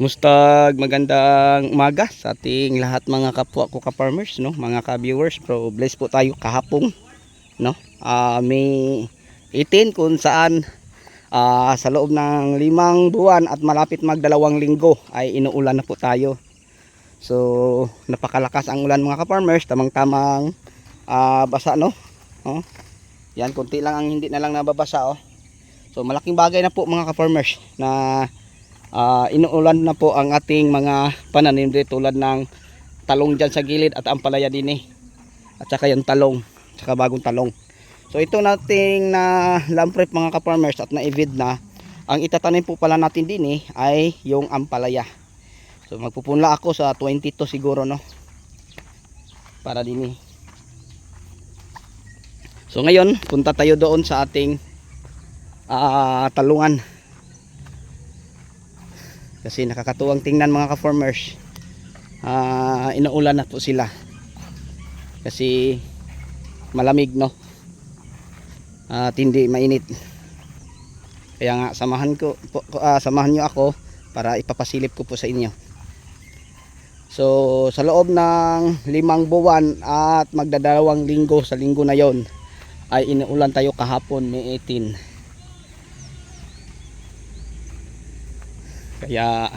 Mustag magandang umaga sa ating lahat mga kapwa ko ka-farmers, no, mga ka-viewers. Bro, bless po tayo kahapon, no. May 18 kung saan sa loob ng 5 buwan at malapit magdalawang linggo ay inuulan na po tayo. So, napakalakas ang ulan mga ka-farmers, tamang-tamang basa, no. Oh. Yan, konti lang ang hindi na lang nababasa, oh. So, malaking bagay na po mga ka-farmers na inuulan na po ang ating mga pananim dito, tulad ng talong dyan sa gilid at ampalaya din at saka yung talong, saka bagong talong. So ito nating na lamprey mga ka-farmers at na-evid na, ang itatanim po pala natin din ay yung ampalaya. So magpupunla ako sa 22 siguro, no, para din. So ngayon punta tayo doon sa ating talungan. Kasi nakakatuwang tingnan mga ka-farmers. Inuulan na po sila. Kasi malamig, no. At hindi mainit. Kaya nga samahan niyo ako para ipapasilip ko po sa inyo. So sa loob ng 5 buwan at magdadalawang linggo, sa linggo na yon ay inuulan tayo kahapon, May 18. Kaya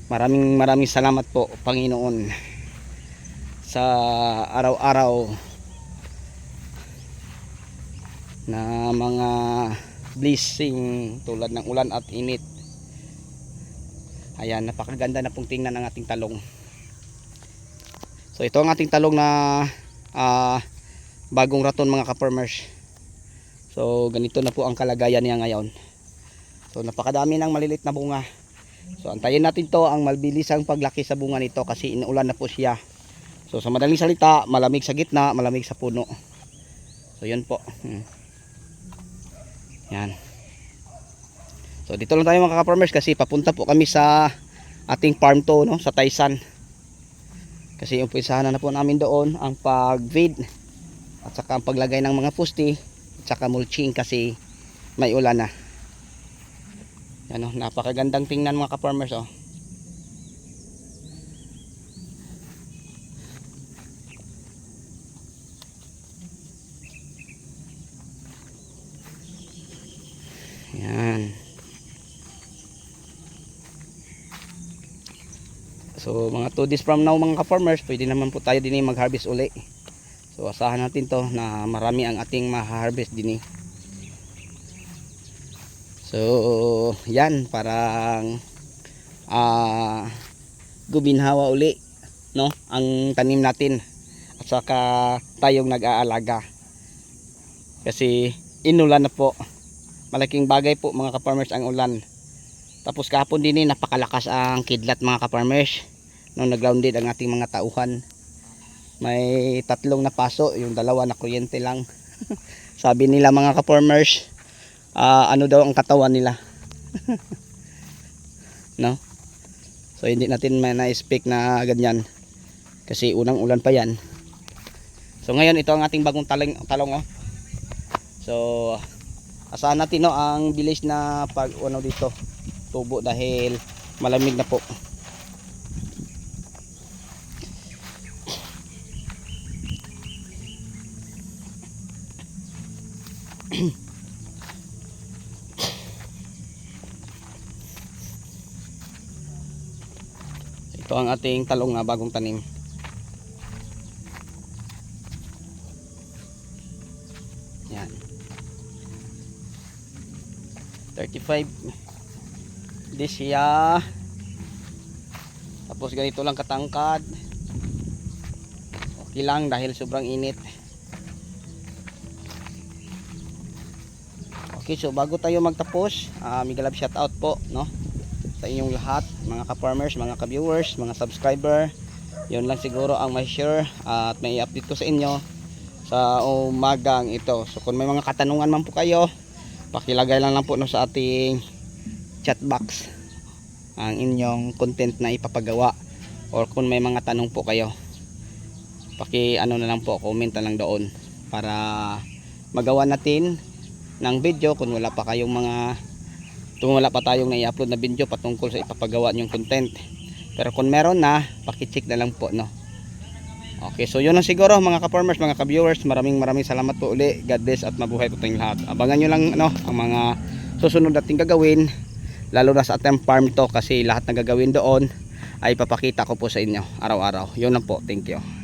maraming salamat po Panginoon sa araw-araw na mga blessing tulad ng ulan at init. Ayan, napakaganda na pong tingnan ang ating talong. So ito ang ating talong na bagong raton mga ka-farmers. So ganito na po ang kalagayan niya ngayon. So napakadami ng malilit na bunga. So antayin natin to ang mabilisang paglaki sa bunga nito kasi inuulan na po siya. So sa madaling salita, malamig sa gitna, malamig sa puno. So yun po. Yan. So dito lang tayo mga ka-farmers kasi papunta po kami sa ating farm to, no, sa Taysan. Kasi umpisahan na po namin doon ang pag-feed at saka ang paglagay ng mga pusti at saka mulching kasi may ulan na. Yan, oh, napakagandang tingnan mga ka-farmers, oh. Yan. So mga 2 days from now mga ka-farmers, pwede naman po tayo din mag-harvest uli. So asahan natin to na marami ang ating ma-harvest din. So yan, parang gubinhawa uli, no, ang tanim natin at saka tayong nag-aalaga kasi inulan na po. Malaking bagay po mga ka-farmers ang ulan. Tapos kahapon din napakalakas ang kidlat mga ka-farmers nung nag-grounded ang ating mga tauhan. May 3 na paso, yung 2 na kuryente lang. Sabi nila mga ka-farmers, ano daw ang katawan nila. No? So hindi natin na-speak na ganyan kasi unang ulan pa yan. So ngayon ito ang ating bagong talong, oh. So asahan natin, no, ang bilis na pag dito tubo dahil malamig na po. Ito ang ating talong na bagong tanim. Yan. 35 this siya. Tapos ganito lang katangkad. Okay lang dahil sobrang init. Okay, so bago tayo magtapos, mega love shout out po, no, sa inyong lahat mga ka-farmers, mga ka-viewers, mga subscriber. Yun lang siguro ang may share at may update ko sa inyo sa umagang ito. So kung may mga katanungan man po kayo, pakilagay lang po, no, sa ating chat box ang inyong content na ipapagawa, or kung may mga tanong po kayo, na lang po, comment na lang doon para magawa natin ng video. Kung wala pa kayong mga Kung wala pa tayong nai-upload na video patungkol sa ipapagawa niyong content. Pero kung meron na, paki-check na lang po, no. Okay, so yun lang siguro mga ka-farmers, mga ka-viewers. Maraming salamat po uli. God bless at mabuhay po tayong lahat. Abangan nyo lang ang mga susunod nating gagawin, lalo na sa ating farm to, kasi lahat na gagawin doon ay papakita ko po sa inyo araw-araw. Yun lang po, thank you.